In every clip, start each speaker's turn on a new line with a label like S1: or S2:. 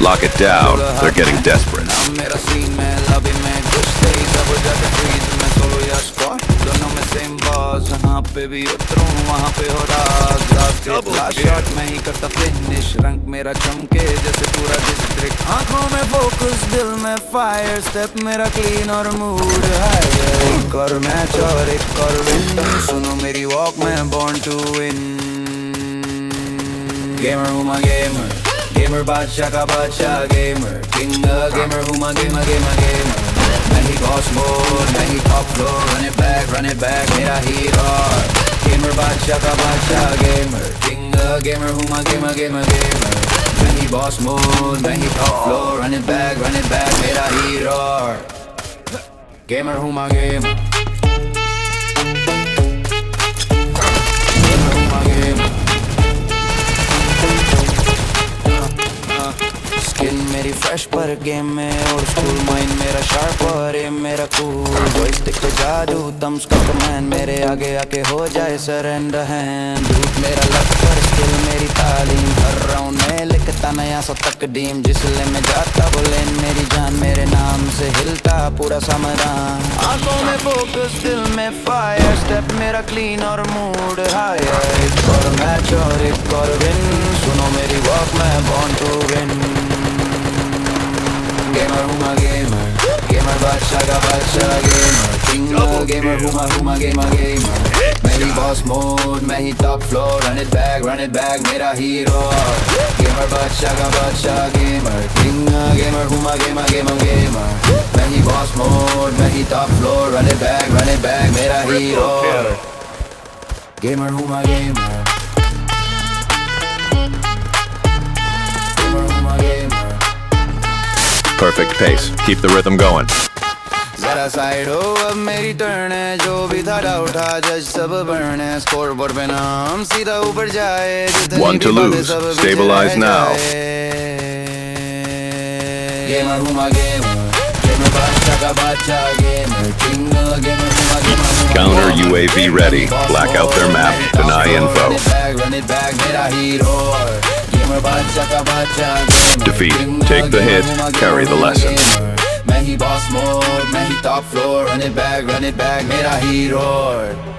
S1: Lock it down. They're getting desperate.
S2: मेरा scene में लबी में कुछ तेज सब जाके फ्रीज में सोलो या स्क्वाड दोनों में सेम बॉस जहाँ पे भी उतरूं वहाँ पे हो राज लास्ट शॉट मैं ही करता फिनिश रंग मेरा चमके जैसे पूरा डिस्ट्रिक्ट आंखों में फोकस दिल में फायर स्टेप मेरा क्लीन और मूड हाई एक और मैच और एक और विन सुनो मेरी वॉक में बॉर्न टू विन गेमर हूँ मैं गेमर Gamer बादशाह का बादशाह gamer King gamer हूँ मैं gamer मैं ही boss mode मैं ही top floor run it back मेरा हीरो Gamer बादशाह का बादशाह gamer King gamer हूँ मैं gamer मैं ही boss mode मैं ही top floor run it back मेरा हीरो Gamer हूँ मैं gamer स्किन मेरी फ्रेश पर गेम में और स्कूल माइंड मेरा शार्प और एम मेरा कूल जॉयस्टिक पे जादू थम्स का कमांड मेरे आगे आके हो जाए सरेंडर हैंड धूप मेरा लक पर स्किल मेरी तालीम हर राउंड में लिखता नया सा तकदीम जिस ले में जाता बोले मेरी जान मेरे नाम से हिलता पूरा समरान आंखों में फोकस दिल में फायर स्टेप मेरा क्लीन और मूड हायर एक और मैच और एक और विन सुनो मेरी वॉक में बॉर्न टू विन Gamer हूँ मैं gamer बादशाह का बादशाह gamer King gamer हूँ मैं gamer मैं ही boss mode मैं ही top floor run it back मेरा हीरो Gamer बादशाह का बादशाह gamer King gamer हूँ मैं gamer मैं ही boss mode मैं ही top floor run it back मेरा हीरो Gamer हूँ मैं gamer
S1: Perfect pace. Keep the rhythm going.
S2: जरा साइड हो अब मेरी टर्न है जो भी था डाउट था जज सब बर्न है स्कोर बोर्ड पे नाम सीधा ऊपर जाए
S1: One to lose. Stabilize now.
S2: Gamer हूँ मैं गेमर बादशाह का बादशाह गेमर किंग गेमर हूँ मैं gamer
S1: Counter UAV ready. Black out their map. Deny info.
S2: Run it back मेरा hero
S1: Defeat. Take the hit. Carry the lesson.
S2: मैं ही boss mode, मैं ही top floor. Run it back, मेरा hero.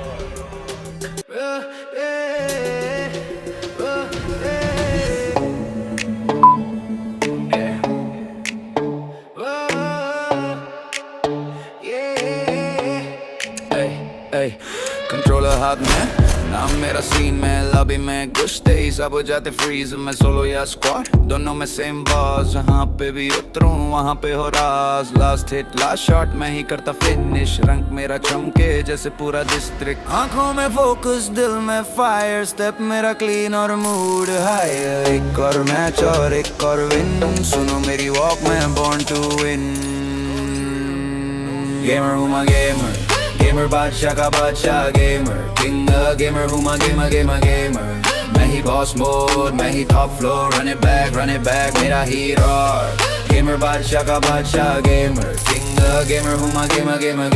S2: Controller हाथ में नाम मेरा सीन में लबी में घुसते ही सब हो जाते फ्रीज मैं सोलो या स्क्वाड दोनों में सेम बॉस जहाँ पे भी उतरूं वहाँ पे हो राज लास्ट हिट लास्ट शॉट मैं ही करता फिनिश रंग मेरा चमके जैसे पूरा डिस्ट्रिक्ट आंखों में फोकस दिल में फायर स्टेप मेरा क्लीन और मूड हायर एक और मैच और एक और विन सुनो मेरी वॉक में बॉर्न टू विन गेमर हूँ मैं गेमर बादशाह का बादशाह गेमर किंग गेमर हूँ मैं गेमर मैं ही बॉस मोड मैं ही top floor run it back मेरा हीरो गेमर बादशाह का बादशाह गेमर किंग गेमर हूँ मैं गेमर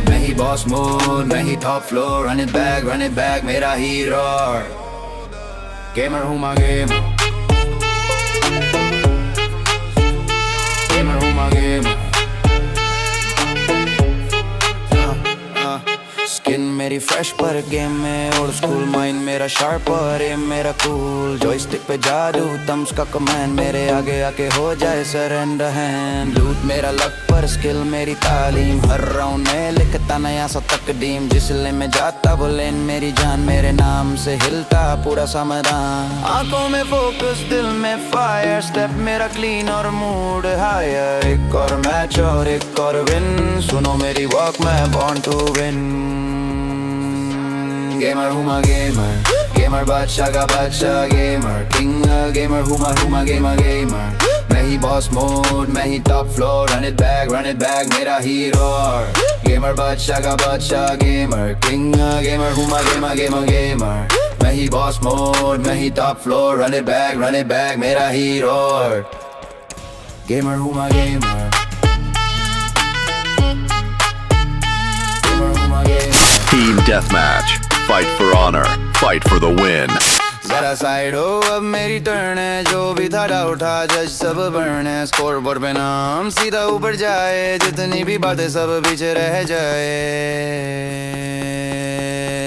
S2: मैं ही बॉस मोड मैं ही top floor run it back मेरा हीरो गेमर हूँ मैं गेमर हूँ मैं गेमर स्किन मेरी फ्रेश पर गेम में ओल्ड स्कूल माइंड मेरा शार्प और एम मेरा कूल जॉयस्टिक पे जादू थम्स का कमांड मेरे आगे आके हो जाए सरेंडर हैंड लूट मेरा लक पर स्किल मेरी तालीम हर राउंड में लिखता नया सा तकदीम जिस ले में जाता बोले मेरी जान मेरे नाम से हिलता पूरा समरान आंखों में फोकस दिल में फायर स्टेप मेरा क्लीन और मूड हायर एक और मैच और एक और विन सुनो मेरी वॉक में बॉर्न टू विन गेमर हूँ मैं गेमर बादशाह का बादशाह गेमर किंग गेमर हूँ मैं गेमर मैं ही बॉस मोड मैं ही top floor run it back मेरा हीरो गेमर बादशाह का बादशाह गेमर किंग गेमर हूँ मैं गेमर मैं ही बॉस मोड मैं ही top floor run it back मेरा hero Gamer who my gamer. Gamer who my gamer.
S1: Team Deathmatch. Fight for honor. Fight for the win.
S2: जरा साइड हो अब मेरी टर्न है, जो भी था उठा जज सब बर्न है, स्कोर बोर्ड पे नाम सीधा ऊपर जाए, जितनी भी बातें सब पीछे रह जाए।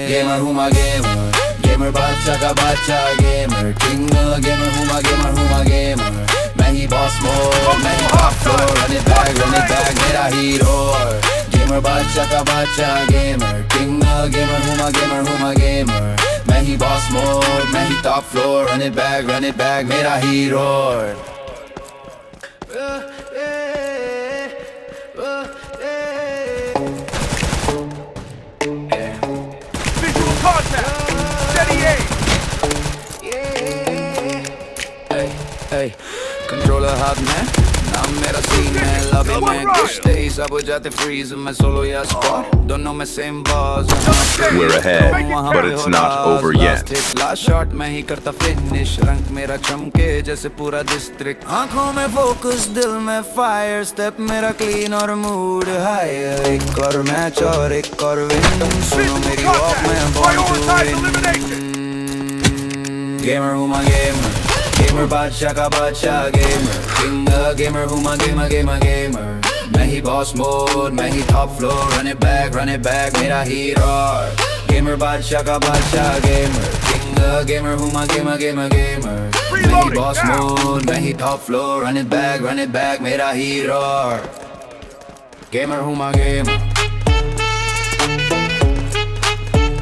S2: गेमर हूँ मैं गेमर, गेमर बादशाह का बादशाह, गेमर किंग, गेमर हूँ मैं गेमर, मैं ही बॉस मोड, मैं ही top floor, run it back मेरा हीरो। गेमर बादशाह का बादशाह, गेमर किंग, गेमर हूँ मैं गेमर, मैं ही बॉस मोड, मैं ही top floor, run it back मेरा hero.
S3: Visual contact. Steady aim.
S2: Hey, controller हाथ में, नाम मेरा सीन है, लॉबी में घुसते ही सब हो जाते फ्रीज, मैं सोलो या स्क्वाड, दोनों में same boss.
S1: We're ahead, but it's not over yet.
S2: Last shot मैं ही करता फिनिश, रंग मेरा चमके जैसे पूरा डिस्ट्रिक्ट, आंखों में फोकस, दिल में फायर, स्टेप मेरा क्लीन और मूड हायर, एक और मैच और एक और विन, सुनो मेरी वॉक में बॉर्न टू विन। गेमर हूँ मैं गेमर, गेमर बादशाह का बादशाह, गेमर किंग, गेमर हूँ मैं गेमर, मैं ही बॉस मोड, मैं ही top floor, run it back मेरा हीरो। गेमर बादशाह का बादशाह, गेमर किंग, गेमर हूँ मैं गेमर, मैं ही बॉस मोड, मैं ही top floor, run it back मेरा हीरो। गेमर हूँ मैं गेमर,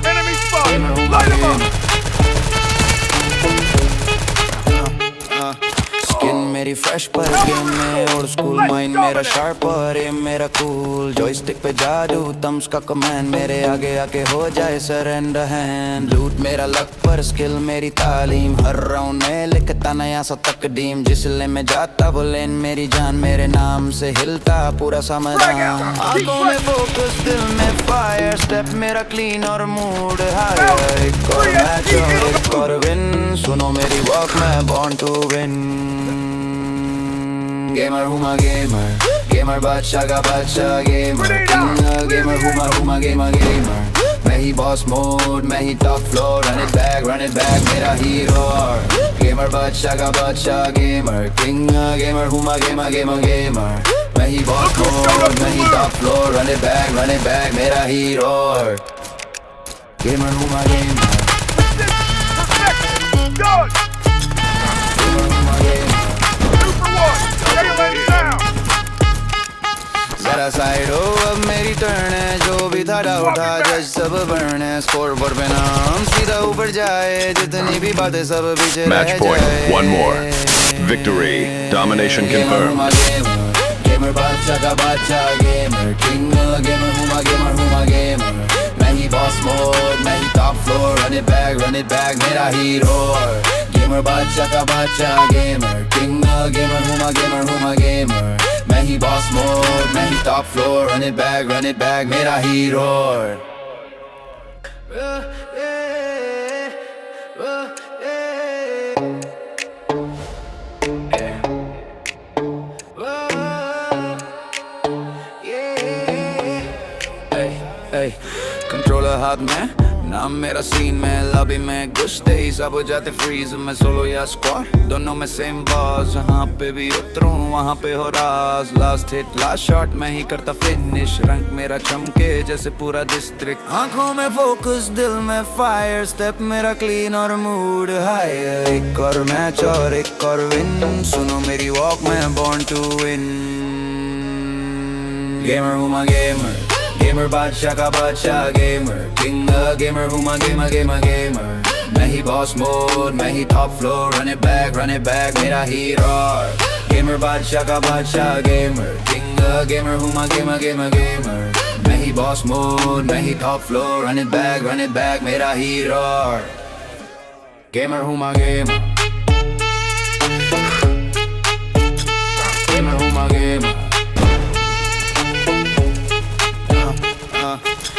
S3: Enemy spot.
S2: गेमर हूँ
S3: Light 'em
S2: मैं
S3: up.
S2: स्किन मेरी फ्रेश पर गेम में ओल्ड स्कूल, माइंड मेरा शार्प और एम मेरा कूल, जॉयस्टिक पे जादू थम्स का कमांड, मेरे आगे आके हो जाए सरेंडर हैंड, लूट मेरा लक पर स्किल मेरी तालीम, हर राउंड में लिखता नया सा तकदीम, जिस लेन में जाता वो लेन मेरी जान, मेरे नाम से हिलता पूरा समरान, आंखों में फोकस, दिल में फायर, स्टेप मेरा क्लीन और मूड हायर, एक और मैच और एक और विन, सुनो मेरी वॉक में बॉर्न टू विन। गेमर हूँ मैं गेमर बादशाह का बादशाह, गेमर किंग, गेमर हूँ मैं गेमर, मैं ही बॉस मोड, मैं ही top floor, run it back मेरा हीरो। गेमर बादशाह का बादशाह, गेमर किंग, गेमर हूँ मैं गेमर, मैं ही बॉस मोड, मैं ही top floor, run it back मेरा हीरो। गेमर हूँ मैं गेमर,
S3: Perfect. Done.
S2: गेमर हूँ मैं gamer.
S3: 2 for 1. Tail end down.
S2: जरा साइड हो अब मेरी टर्न है, जो भी था उठा जज सब बर्न है, स्कोर बोर्ड पे नाम सीधा ऊपर जाए, जितनी भी बातें सब पीछे रह
S1: Match point.
S2: जाए।
S1: One more. Victory. Domination confirmed.
S2: Gamer बादशाह का बादशाह, गेमर किंग, गेमर हूँ मैं गेमर, मैं ही बॉस मोड, मैं ही top floor, run it back मेरा हीरो। गेमर बादशाह का बादशाह, गेमर किंग, गेमर हूँ मैं गेमर, मैं ही बॉस मोड, मैं ही top floor, run it back मेरा हीरो। कंट्रोलर हाथ में, नाम मेरा सीन में, लॉबी में घुसते ही सब हो जाते फ्रीज, मैं सोलो या स्क्वाड, दोनों में सेम बॉस, जहाँ पे भी उतरूं वहाँ पे हो राज, लास्ट हिट लास्ट शॉट मैं ही करता फिनिश, रंग मेरा चमके जैसे पूरा डिस्ट्रिक्ट, आंखों में फोकस, दिल में फायर, स्टेप मेरा क्लीन और मूड हायर, एक और मैच और एक और विन, सुनो मेरी वॉक में बॉर्न टू विन। गेमर हूँ मैं गेमर बादशाह का बादशाह, गेमर किंग, गेमर हूँ मैं गेमर, मैं ही बॉस मोड, मैं ही top floor, run it back मेरा हीरो। गेमर बादशाह का बादशाह, गेमर किंग, गेमर हूँ मैं गेमर, मैं ही बॉस मोड, मैं ही top floor, run it back मेरा हीरो। गेमर हूँ मैं गेमर, गेमर हूँ मैं गेमर।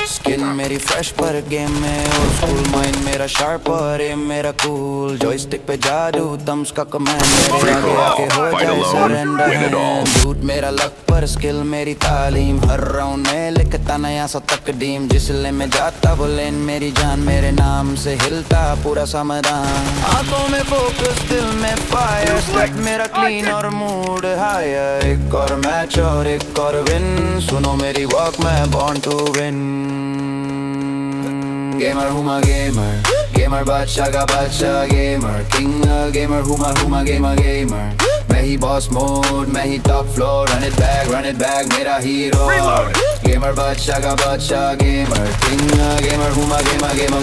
S2: स्किन मेरी फ्रेश पर गेम में ओल्ड स्कूल माइंड मेरा शार्प और एम मेरा कूल जॉयस्टिक पे जादू thumbs का कमांड मेरे आगे आके हो
S1: Fight
S2: जाए
S1: alone,
S2: surrender
S1: win it all.
S2: झूठ मेरा लक पर स्किल मेरी तालीम हर राउंड में लिखता नया सा तकदीम जिस ले में जाता वो लेन मेरी जान मेरे नाम से हिलता पूरा समरान आंखों में फोकस दिल में फायर स्टेप मेरा क्लीन और मूड हायर एक और मैच और एक और विन सुनो मेरी वॉक मैं बॉर्न टू विन गेमर हूँ मैं गेमर बादशाह का बादशाह गेमर किंग गेमर हूँ मैं गेमर मैं ही बॉस मोड मैं ही top floor run it back मेरा हीरो गेमर बादशाह का बादशाह गेमर किंग गेमर हूँ मैं गेमर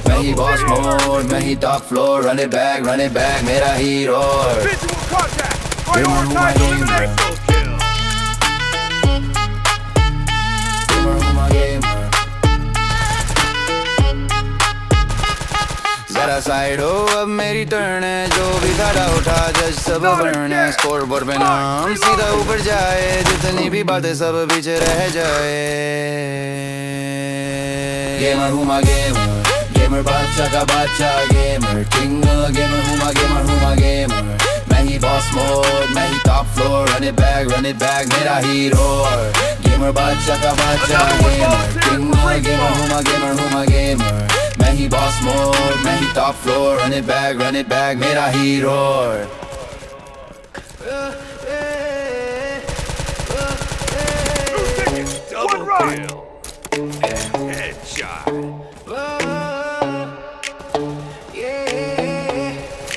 S2: मैं ही बॉस मोड मैं ही top floor run it back मेरा hero
S3: Visual contact.
S2: Gamer who my
S3: Prioritize
S2: gamer.
S3: elimination kill.
S2: Gamer हूँ मैं गेमर जरा साइड हो अब मेरी टर्न है जो भी धारा उठा जज सब बर्न है स्कोर बोर्ड पे नाम सीधा ऊपर जाए जितनी भी बातें सब पीछे रह जाए गेमर हूँ मैं गेमर बादशाह का बादशाह गेमर किंग गेमर हूँ मैं गेमर मैं ही बॉस मोड मैं ही top floor run it back मेरा हीरो गेमर बादशाह का बादशाह गेमर किंग गेमर हूँ मैं गेमर मैं ही बॉस मोड मैं ही top floor run it back मेरा hero
S3: One run. Headshot.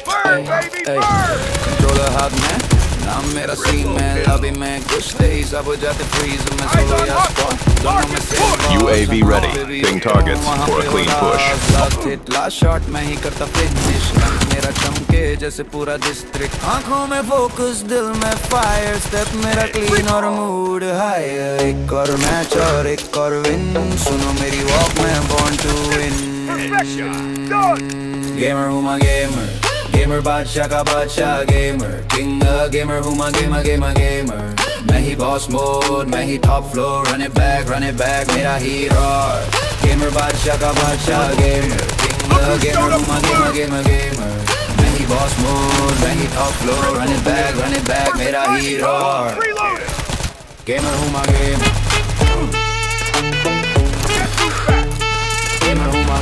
S3: Burn, baby, burn.
S2: Controller हाथ में नाम मेरा सीन में लॉबी में कुछ तेज अब हो जाते फ्रीज में सोलो या स्पॉट दोनों में से
S1: UAV ready. Ping targets for a clean push.
S2: Last hit last shot मैं ही करता फिनिश मेरा चमके जैसे पूरा डिस्ट्रिक्ट आंखों में फोकस दिल में फायर स्टेप मेरा क्लीन और मूड हायर एक और मैच और एक और विन सुनो मेरी वॉक में born to win
S3: Perfection. Done.
S2: Gamer हूँ मैं गेमर बादशाह का बादशाह गेमर किंग गेमर हूँ मैं गेमर मैं ही बॉस मोड मैं ही top floor run it back मेरा हीरो गेमर बादशाह का बादशाह गेमर किंग गेमर हूँ मैं गेमर मैं ही बॉस मोड मैं ही top floor run it back मेरा हीरो
S3: Reloading.
S2: गेमर हूँ मैं गेमर हूँ मैं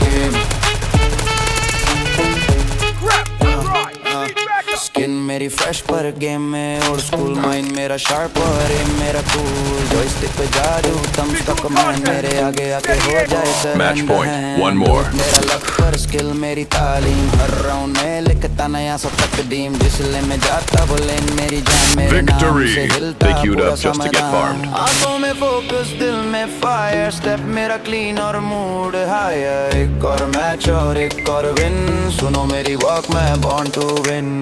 S3: Grab. Right. Back up.
S2: Skin मेरी फ्रेश पर गेम में ओल्ड स्कूल माइंड मेरा शार्प और एम मेरा कूल जॉयस्टिक पे जादू thumbs का कमांड मेरे आगे आके हो जाए
S1: Match
S2: surrender
S1: point.
S2: hand.
S1: One more.
S2: मेरा लक पर स्किल मेरी तालीम हर राउंड में लिखता नया सा तकदीम जिस ले में जाता वो लेन मेरी जान मेरे नाम
S1: Victory.
S2: से हिलता
S1: They queued
S2: पूरा
S1: up just to get
S2: समाधान
S1: farmed.
S2: आंखों में फोकस दिल में फायर स्टेप मेरा क्लीन और मूड हायर एक और मैच और एक और विन सुनो मेरी वॉक में बॉर्न टू विन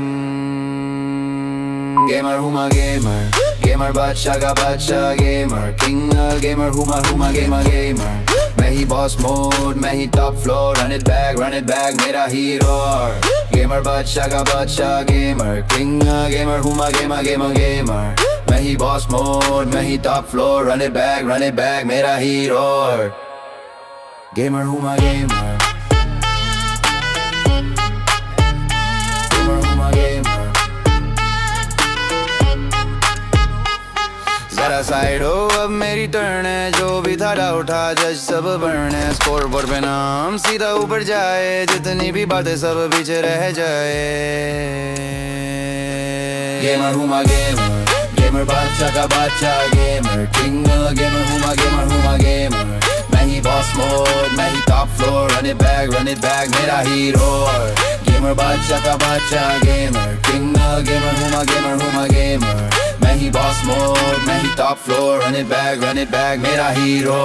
S2: गेमर हूँ मैं गेमर बादशाह का बादशाह गेमर किंग गेमर हूँ मैं गेमर मैं ही बॉस मोड मैं ही top floor run it back मेरा हीरो गेमर बादशाह का बादशाह गेमर किंग गेमर हूँ मैं गेमर मैं ही बॉस मोड मैं ही top floor run it back मेरा हीरो गेमर हूँ मैं गेमर हूँ मैं गेमर जरा साइड हो अब मेरी टर्न है जो भी धारा उठा जज सब बर्न है स्कोर बोर्ड पे नाम सीधा ऊपर जाए जितनी भी बातें सब पीछे रह जाए गेमर हूँ मैं गेमर बादशाह का बादशाह गेमर किंग गेमर हूँ मैं गेमर मैं ही बॉस मोड मैं ही top floor run it back मेरा हीरो गेमर बादशाह का बादशाह गेमर किंग गेमर हूँ मैं गेमर मैं ही बॉस मोड मैं ही top floor run it back मेरा हीरो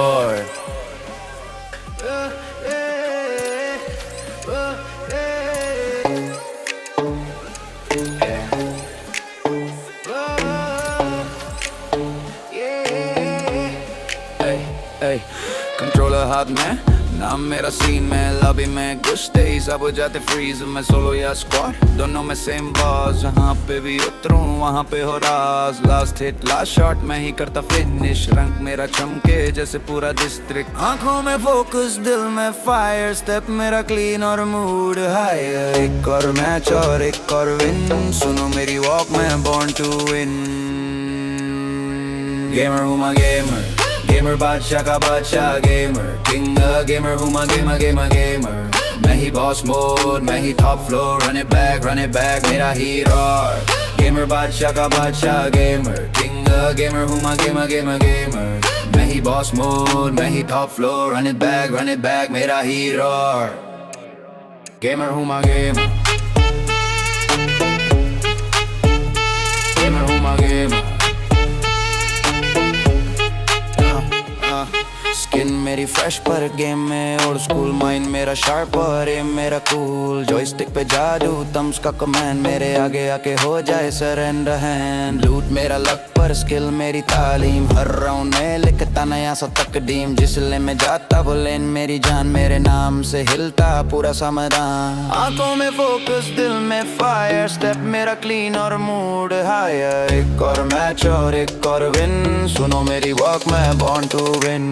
S2: कंट्रोलर हाथ में नाम मेरा सीन में लॉबी में घुसते ही सब हो जाते फ्रीज। मैं सोलो या स्क्वाड दोनों में सेम बॉस, जहाँ पे भी उतरूं वहाँ पे हो राज। लास्ट हिट लास्ट शॉट मैं ही करता फिनिश, रंग मेरा चमके जैसे पूरा डिस्ट्रिक्ट। आंखों में फोकस दिल में फायर, स्टेप मेरा क्लीन और मूड हायर। एक और मैच और एक और विन, सुनो मेरी वॉक में बॉर्न टू विन। गेमर हूँ मैं गेमर, गेमर बादशाह का बादशाह गेमर, किंग गेमर हूँ मैं गेमर। मैं ही बॉस मोड, मैं ही top floor, run it back मेरा हीरो। गेमर बादशाह का बादशाह गेमर, किंग गेमर हूँ मैं गेमर। मैं ही बॉस मोड, मैं ही top floor, run it back मेरा हीरो। गेमर हूँ मैं गेमर, गेमर हूँ मैं गेमर। स्किन मेरी फ्रेश पर गेम में ओल्ड स्कूल, माइंड मेरा शार्प और एम मेरा कूल। जॉयस्टिक पे जादू थम्स का कमांड, मेरे आगे आके हो जाए सरेंडर हैंड। लूट मेरा लक पर स्किल मेरी तालीम, हर राउंड में लिखता नया सा तकदीम। जिस लेन में जाता वो लेन मेरी जान, मेरे नाम से हिलता पूरा समदान। आंखों में फोकस दिल में फायर, स्टेप मेरा क्लीन और मूड हायर। एक और मैच और एक और विन, सुनो मेरी वॉक में बॉर्न टू विन।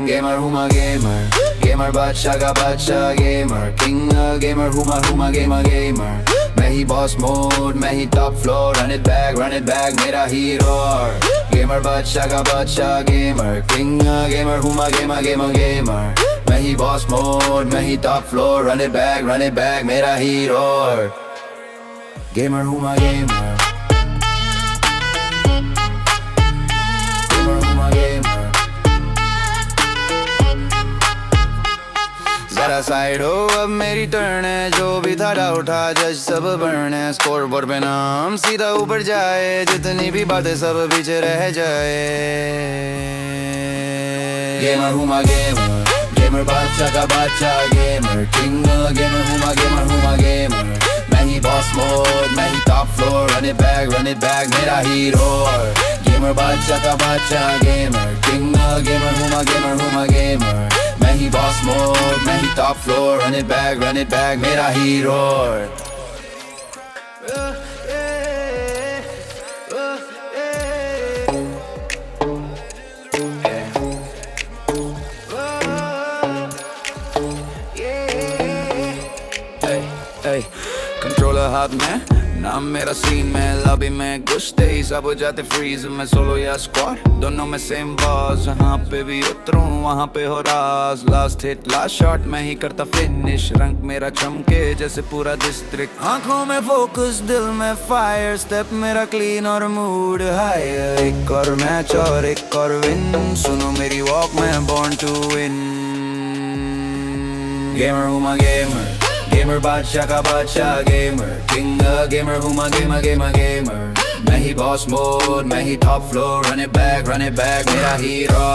S2: गेमर हूँ मैं गेमर, गेमर बादशाह का बादशाह गेमर, किंग गेमर हूँ मैं गेमर। मैं ही बॉस मोड, मैं ही top floor, run it back मेरा हीरो। गेमर बादशाह का बादशाह गेमर, किंग गेमर हूँ मैं गेमर। मैं ही बॉस मोड, मैं ही top floor, run it back मेरा हीरो। गेमर हूँ मैं गेमर, गेमर हूँ मैं गेमर। जरा साइड हो अब मेरी टर्न है, जो भी था उठा जज सब बर्न है। स्कोर बोर्ड पे नाम सीधा ऊपर जाए, जितनी भी बातें सब पीछे रह जाए। गेमर हूँ मैं गेमर, गेमर बादशाह का बादशाह गेमर, किंग गेमर हूँ मैं गेमर। मैं ही बॉस मोड, मैं ही top floor, run it back मेरा हीरो। गेमर बादशाह का बादशाह गेमर, किंग गेमर हूँ मैं गेमर। मैं ही बॉस मोड, मैं ही top floor, run it back मेरा हीरो। कंट्रोलर हाथ में, नाम मेरा सीन में लॉबी में घुसते ही सब हो जाते फ्रीज। मैं सोलो या स्क्वाड दोनों में सेम बॉस, जहाँ पे भी उतरूं वहाँ पे हो राज। लास्ट हिट लास्ट शॉट मैं ही करता फिनिश, रंग मेरा चमके जैसे पूरा डिस्ट्रिक्ट। आंखों में फोकस दिल में फायर, स्टेप मेरा क्लीन और मूड हायर। एक और मैच और एक और विन, सुनो मेरी वॉक में बॉर्न टू विन। गेमर हूँ मैं गेमर, गेमर बादशाह का बादशाह गेमर, किंग गेमर हूँ मैं गेमर। मैं ही बॉस मोड, मैं ही top floor, run it back मेरा हीरो।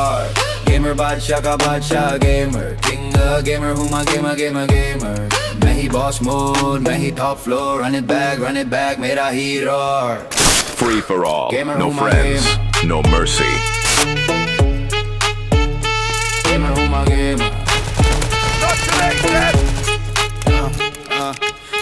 S2: गेमर बादशाह का बादशाह गेमर, किंग गेमर हूँ मैं गेमर। मैं ही बॉस मोड, मैं ही top floor, run it back मेरा hero.
S1: Free for all,
S2: Gamer
S1: no
S2: who my
S1: friends, no mercy.
S2: Gamer हूँ मैं gamer.
S3: Not today, Dad.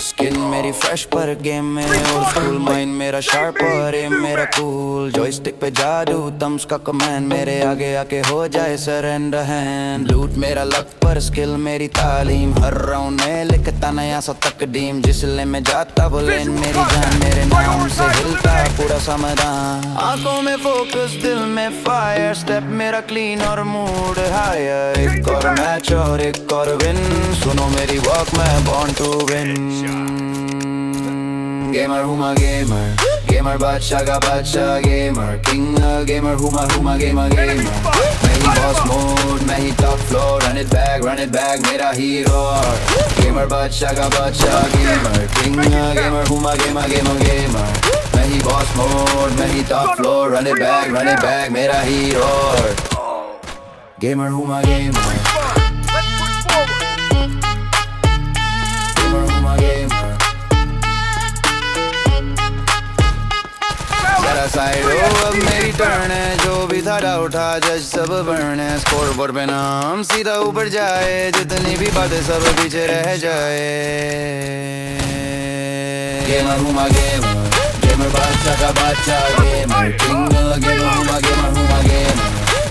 S2: Skin मेरी फ्रेश पर गेम में ओल्ड स्कूल, माइंड मेरा शार्प और एम मेरा कूल। जॉयस्टिक पे जादू थम्स का कमांड, मेरे आगे आके हो जाए सरेंडर हैंड। लूट मेरा लक पर स्किल मेरी तालीम, हर राउंड में लिखता नया सा तकदीम। जिस लेन में जाता वो लेन मेरी जान, मेरे नाम से हिलता पूरा समदान। आंखों में फोकस दिल में फायर, स्टेप मेरा क्लीन और मूड हायर। एक और मैच और एक और विन, सुनो मेरी वॉक में बॉर्न टू विन। गेमर हूँ मैं गेमर, गेमर बादशाह का बादशाह गेमर, किंग गेमर हूँ मैं गेमर। मैं ही बॉस मोड, मैं ही top floor, run it back मेरा हीरो। गेमर बादशाह का बादशाह गेमर, किंग गेमर हूँ मैं गेमर। मैं ही बॉस मोड, मैं ही top floor, run it back मेरा हीरो। गेमर हूँ मैं gamer,
S3: Let's push forward.
S2: Gamer हूँ मैं गेमर। जरा साइड हो अब मेरी टर्न है, जो भी था डाउट था जज सब बर्न है, स्कोर बोर्ड पे नाम सीधा ऊपर जाए, जितनी भी बातें सब पीछे रह जाए। गेमर हूँ मैं गेमर, गेमर बादशाह का बादशाह, गेमर किंग, गेमर हूँ मैं गेमर,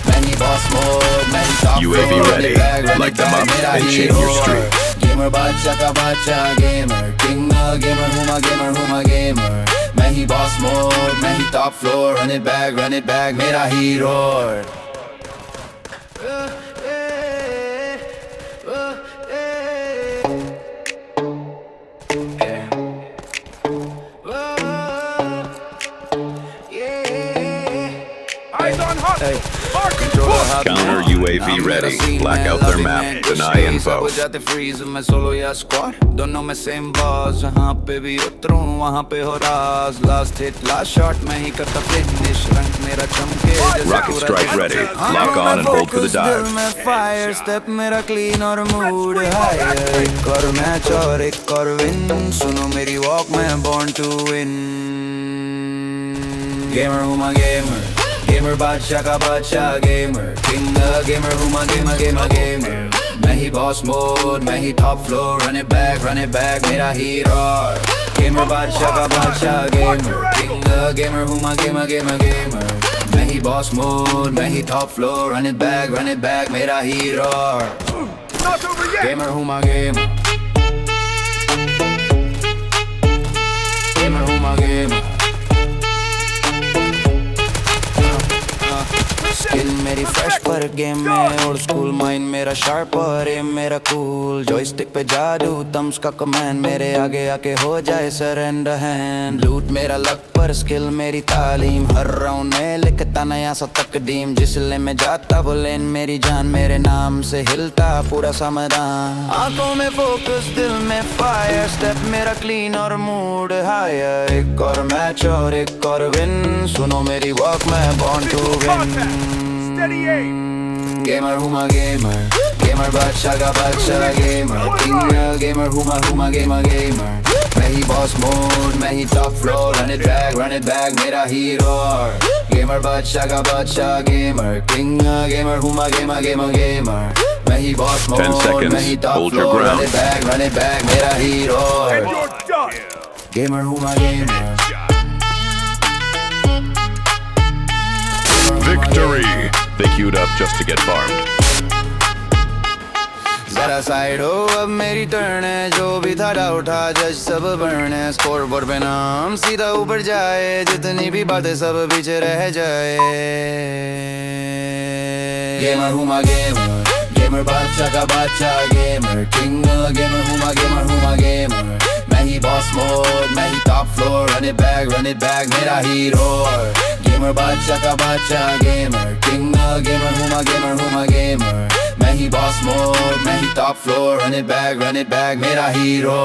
S2: मैं ही बॉस मोड, मैं ही top
S1: UAV ready. Light them up and change your streak.
S2: Gamer बादशाह का बादशाह, गेमर किंग, गेमर हूँ मैं गेमर, मैं ही बॉस मोड, मैं ही top floor, run it back मेरा hero.
S3: Eyes on hot. Mark and push.
S1: Counter UAV ready. Black out their map. Deny info.
S2: जाते फ्रीज में सोलो या स्क्वाड, दोनों में सेम बॉस, जहाँ पे भी उतरूं वहाँ पे हो राज, लास्ट हिट लास्ट शॉट में ही करता फिनिश, रंग मेरा चमके जैसे
S1: Rocket
S2: पूरा
S1: strike
S2: दिन।
S1: ready.
S2: हाँ,
S1: Lock
S2: मैं
S1: on and hold for the
S2: focus, दिल
S1: dive.
S2: में फायर, स्टेप मेरा क्लीन और मूड हायर, एक और मैच और एक और विन, सुनो मेरी वॉक में बॉर्न टू विन। गेमर हूँ मैं गेमर, गेमर बादशाह का बादशाह, गेमर किंग, गेमर हूँ मैं गेमर, मैं ही बॉस मोड, मैं ही top floor, run it back मेरा हीरो। गेमर बादशाह का बादशाह, गेमर किंग, गेमर हूँ मैं गेमर, मैं ही बॉस मोड, मैं ही top floor, run it back मेरा hero.
S3: Not over yet.
S2: Gamer हूँ मैं गेमर, गेमर हूँ मैं गेमर, स्किल मेरी फ्रेश पर गेम में ओल्ड स्कूल, माइंड मेरा शार्प और एम मेरा कूल, जॉयस्टिक पे जादू थम्स का कमांड, मेरे आगे आके हो जाए सरेंडर हैंड, लूट मेरा लक पर स्किल मेरी तालीम, हर राउंड में लिखता नया सा तकदीम, जिस लेन में जाता वो लेन मेरी जान, मेरे नाम से हिलता पूरा समदान, आंखों में फोकस दिल में फायर, स्टेप मेरा क्लीन और मूड हायर, एक और मैच और एक और विन, सुनो मेरी वॉक में born to win.
S3: Steady aim.
S2: Gamer हूँ मैं गेमर बादशाह का बादशाह, गेमर किंग, गेमर हूँ मैं गेमर, मैं ही बॉस मोड, मैं ही top floor, run it back मेरा हीरो। गेमर बादशाह का बादशाह, गेमर किंग, गेमर हूँ मैं गेमर, मैं ही बॉस
S1: 10
S2: मोड,
S1: seconds.
S2: मैं ही top
S1: Hold your
S2: floor,
S1: ground.
S2: Run it back मेरा hero.
S3: And you're done.
S2: Gamer हूँ मैं gamer,
S1: Victory! They queued up just to get farmed.
S2: जरा साइड हो अब मेरी टर्न है, जो भी था डाउट था जज सब बर्न है, स्कोर बोर्ड पे नाम सीधा ऊपर जाए, जितनी भी बातें सब पीछे रह जाए। गेमर हूँ मैं गेमर बादशाह का बादशाह, गेमर किंग, गेमर हूँ मैं गेमर, मैं ही बॉस मोड, मैं ही top floor, run it back मेरा हीरो। गेमर बादशाह का बादशाह, गेमर किंग, गेमर हूँ मैं गेमर, मैं ही बॉस मोड, मैं ही top floor, run it back मेरा हीरो।